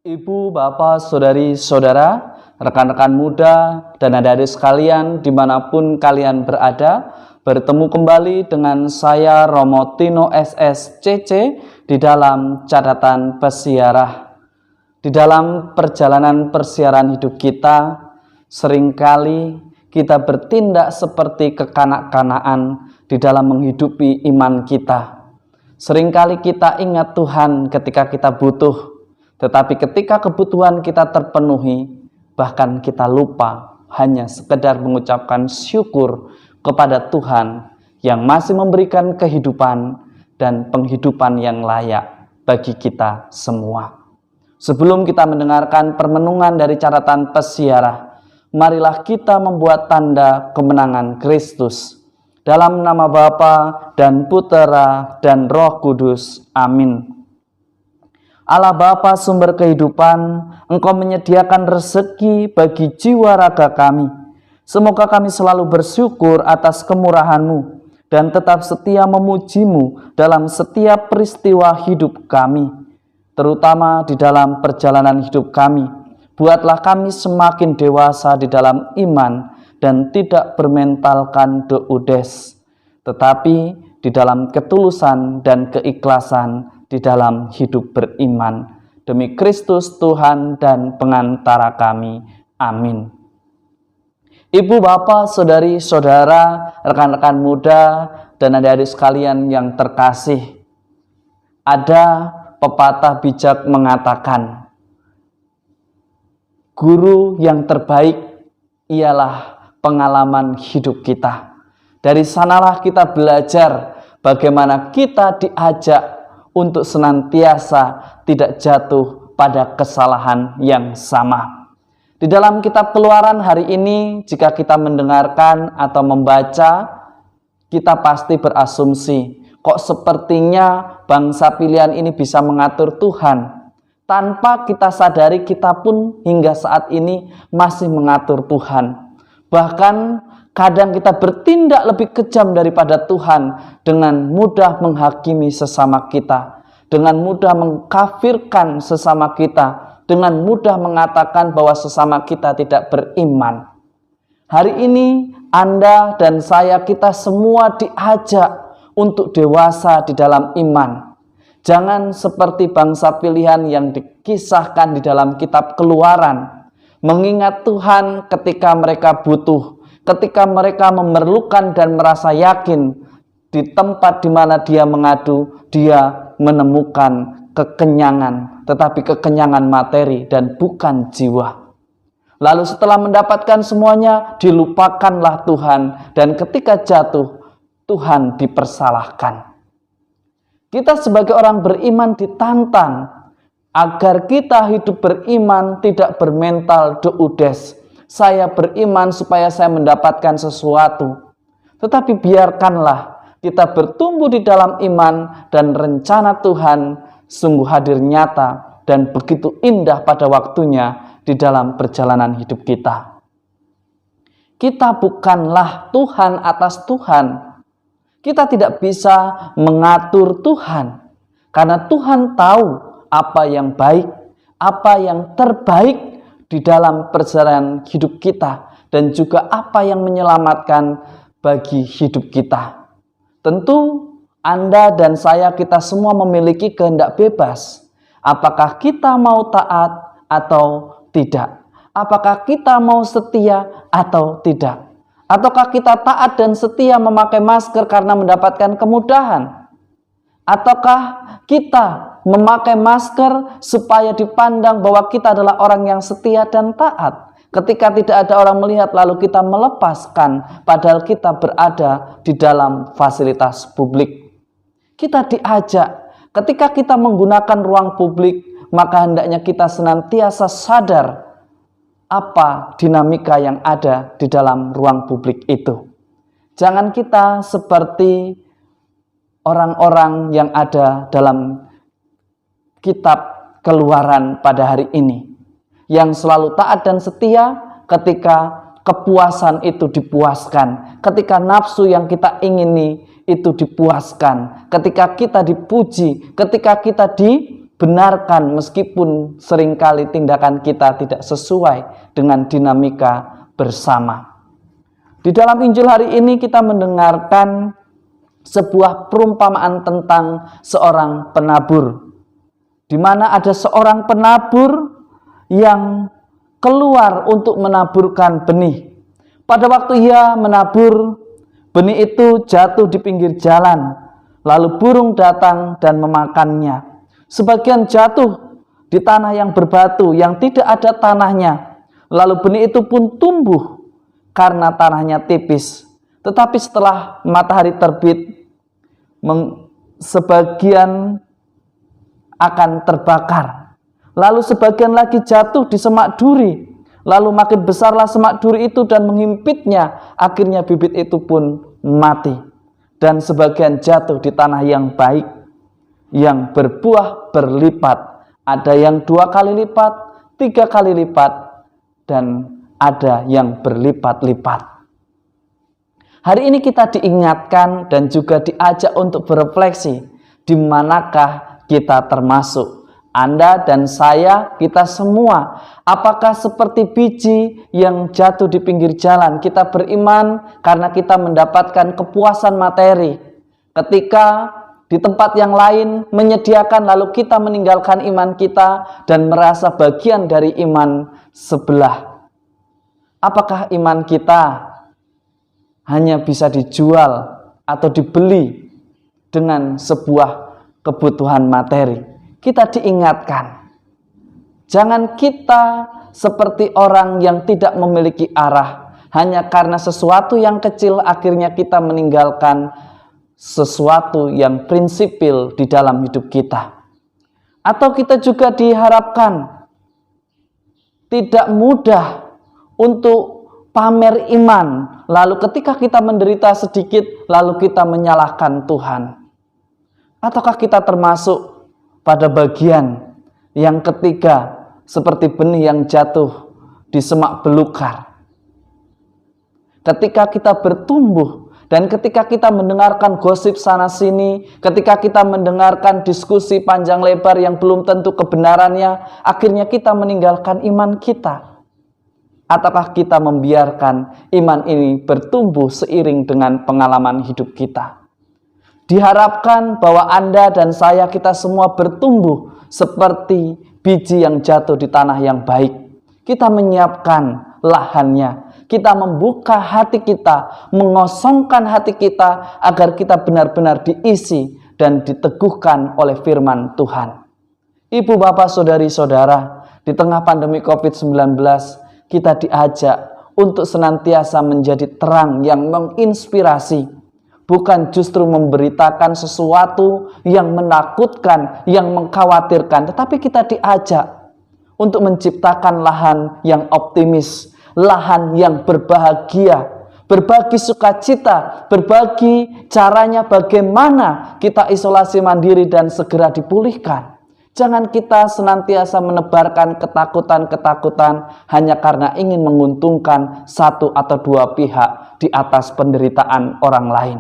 Ibu, bapak, saudari, saudara, rekan-rekan muda, dan adik-adik sekalian dimanapun kalian berada, bertemu kembali dengan saya Romo Tino SSCC di dalam catatan pesiarah. Di dalam perjalanan persiaran hidup kita, seringkali kita bertindak seperti kekanak-kanakan di dalam menghidupi iman kita. Seringkali kita ingat Tuhan ketika kita butuh, tetapi ketika kebutuhan kita terpenuhi, bahkan kita lupa hanya sekedar mengucapkan syukur kepada Tuhan yang masih memberikan kehidupan dan penghidupan yang layak bagi kita semua. Sebelum kita mendengarkan permenungan dari catatan pesiarah, marilah kita membuat tanda kemenangan Kristus. Dalam nama Bapa dan Putera dan Roh Kudus. Amin. Allah Bapa sumber kehidupan, Engkau menyediakan rezeki bagi jiwa raga kami. Semoga kami selalu bersyukur atas kemurahan-Mu dan tetap setia memuji-Mu dalam setiap peristiwa hidup kami, terutama di dalam perjalanan hidup kami. Buatlah kami semakin dewasa di dalam iman dan tidak bermentalkan deudes, tetapi di dalam ketulusan dan keikhlasan di dalam hidup beriman. Demi Kristus Tuhan dan pengantara kami. Amin. Ibu, bapak, saudari, saudara, rekan-rekan muda, dan adik-adik sekalian yang terkasih, ada pepatah bijak mengatakan, guru yang terbaik ialah pengalaman hidup kita. Dari sanalah kita belajar bagaimana kita diajak untuk senantiasa tidak jatuh pada kesalahan yang sama. Di dalam kitab Keluaran hari ini, jika kita mendengarkan atau membaca, kita pasti berasumsi, kok sepertinya bangsa pilihan ini bisa mengatur Tuhan. Tanpa kita sadari, kita pun hingga saat ini masih mengatur Tuhan. Bahkan kadang kita bertindak lebih kejam daripada Tuhan dengan mudah menghakimi sesama kita, dengan mudah mengkafirkan sesama kita, dengan mudah mengatakan bahwa sesama kita tidak beriman. Hari ini Anda dan saya, kita semua diajak untuk dewasa di dalam iman. Jangan seperti bangsa pilihan yang dikisahkan di dalam kitab Keluaran, mengingat Tuhan ketika mereka butuh, ketika mereka memerlukan dan merasa yakin di tempat di mana dia mengadu, dia menemukan kekenyangan, tetapi kekenyangan materi dan bukan jiwa. Lalu setelah mendapatkan semuanya, dilupakanlah Tuhan, dan ketika jatuh, Tuhan dipersalahkan. Kita sebagai orang beriman ditantang agar kita hidup beriman, tidak bermental deudes. Saya beriman supaya saya mendapatkan sesuatu. Tetapi biarkanlah kita bertumbuh di dalam iman, dan rencana Tuhan sungguh hadir nyata dan begitu indah pada waktunya di dalam perjalanan hidup kita. Kita bukanlah Tuhan atas Tuhan. Kita tidak bisa mengatur Tuhan, karena Tuhan tahu apa yang baik, apa yang terbaik di dalam perjalanan hidup kita, dan juga apa yang menyelamatkan bagi hidup kita. Tentu Anda dan saya, kita semua memiliki kehendak bebas. Apakah kita mau taat atau tidak? Apakah kita mau setia atau tidak? Ataukah kita taat dan setia memakai masker karena mendapatkan kemudahan? Ataukah kita memakai masker supaya dipandang bahwa kita adalah orang yang setia dan taat? Ketika tidak ada orang melihat, lalu kita melepaskan, padahal kita berada di dalam fasilitas publik. Kita diajak, ketika kita menggunakan ruang publik, maka hendaknya kita senantiasa sadar apa dinamika yang ada di dalam ruang publik itu. Jangan kita seperti orang-orang yang ada dalam kitab Keluaran pada hari ini, yang selalu taat dan setia ketika kepuasan itu dipuaskan, ketika nafsu yang kita ingini itu dipuaskan, ketika kita dipuji, ketika kita benarkan meskipun seringkali tindakan kita tidak sesuai dengan dinamika bersama. Di dalam Injil hari ini kita mendengarkan sebuah perumpamaan tentang seorang penabur, di mana ada seorang penabur yang keluar untuk menaburkan benih. Pada waktu ia menabur, benih itu jatuh di pinggir jalan, lalu burung datang dan memakannya. Sebagian jatuh di tanah yang berbatu, yang tidak ada tanahnya. Lalu benih itu pun tumbuh karena tanahnya tipis. Tetapi setelah matahari terbit, sebagian akan terbakar. Lalu sebagian lagi jatuh di semak duri. Lalu makin besarlah semak duri itu dan menghimpitnya. Akhirnya bibit itu pun mati. Dan sebagian jatuh di tanah yang baik, yang berbuah berlipat. Ada yang 2 kali lipat, 3 kali lipat, dan ada yang berlipat-lipat. Hari ini kita diingatkan dan juga diajak untuk berefleksi, di manakah kita termasuk. Anda dan saya, kita semua, apakah seperti biji yang jatuh di pinggir jalan? Kita beriman karena kita mendapatkan kepuasan materi. Ketika di tempat yang lain menyediakan, lalu kita meninggalkan iman kita dan merasa bagian dari iman sebelah. Apakah iman kita hanya bisa dijual atau dibeli dengan sebuah kebutuhan materi? Kita diingatkan, jangan kita seperti orang yang tidak memiliki arah. Hanya karena sesuatu yang kecil akhirnya kita meninggalkan sesuatu yang prinsipil di dalam hidup kita. Atau kita juga diharapkan tidak mudah untuk pamer iman. Lalu ketika kita menderita sedikit, lalu kita menyalahkan Tuhan. Ataukah kita termasuk pada bagian yang ketiga, seperti benih yang jatuh di semak belukar? Ketika kita bertumbuh dan ketika kita mendengarkan gosip sana-sini, ketika kita mendengarkan diskusi panjang lebar yang belum tentu kebenarannya, akhirnya kita meninggalkan iman kita. Ataukah kita membiarkan iman ini bertumbuh seiring dengan pengalaman hidup kita? Diharapkan bahwa Anda dan saya, kita semua bertumbuh seperti biji yang jatuh di tanah yang baik. Kita menyiapkan lahannya. Kita membuka hati kita, mengosongkan hati kita agar kita benar-benar diisi dan diteguhkan oleh firman Tuhan. Ibu, bapak, saudari-saudara, di tengah pandemi COVID-19, kita diajak untuk senantiasa menjadi terang yang menginspirasi. Bukan justru memberitakan sesuatu yang menakutkan, yang mengkhawatirkan. Tetapi kita diajak untuk menciptakan lahan yang optimis, lahan yang berbahagia, berbagi sukacita, berbagi caranya bagaimana kita isolasi mandiri dan segera dipulihkan. Jangan kita senantiasa menebarkan ketakutan-ketakutan hanya karena ingin menguntungkan satu atau dua pihak di atas penderitaan orang lain.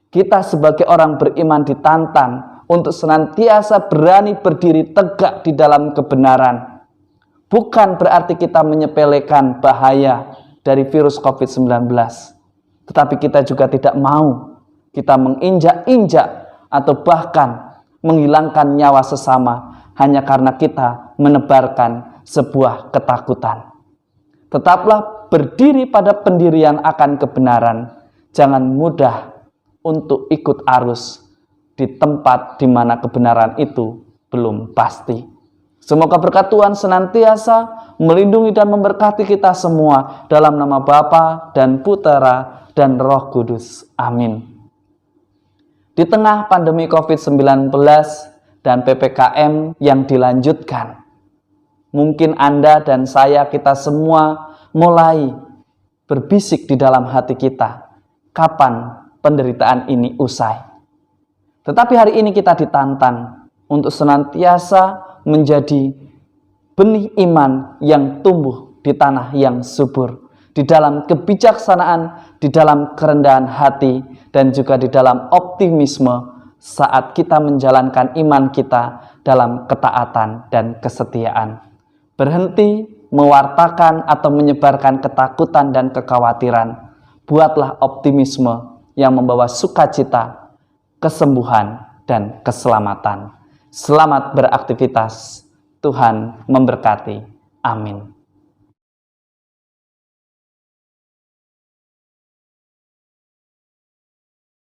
Kita sebagai orang beriman ditantang untuk senantiasa berani berdiri tegak di dalam kebenaran. Bukan berarti kita menyepelekan bahaya dari virus COVID-19. Tetapi kita juga tidak mau kita menginjak-injak atau bahkan menghilangkan nyawa sesama hanya karena kita menebarkan sebuah ketakutan. Tetaplah berdiri pada pendirian akan kebenaran. Jangan mudah untuk ikut arus di tempat di mana kebenaran itu belum pasti. Semoga berkat Tuhan senantiasa melindungi dan memberkati kita semua dalam nama Bapa dan Putera dan Roh Kudus. Amin. Di tengah pandemi COVID-19 dan PPKM yang dilanjutkan, mungkin Anda dan saya, kita semua mulai berbisik di dalam hati kita, kapan penderitaan ini usai. Tetapi hari ini kita ditantang untuk senantiasa menjadi benih iman yang tumbuh di tanah yang subur, di dalam kebijaksanaan, di dalam kerendahan hati, dan juga di dalam optimisme saat kita menjalankan iman kita dalam ketaatan dan kesetiaan. Berhenti mewartakan atau menyebarkan ketakutan dan kekhawatiran. Buatlah optimisme yang membawa sukacita, kesembuhan, dan keselamatan. Selamat beraktivitas. Tuhan memberkati. Amin.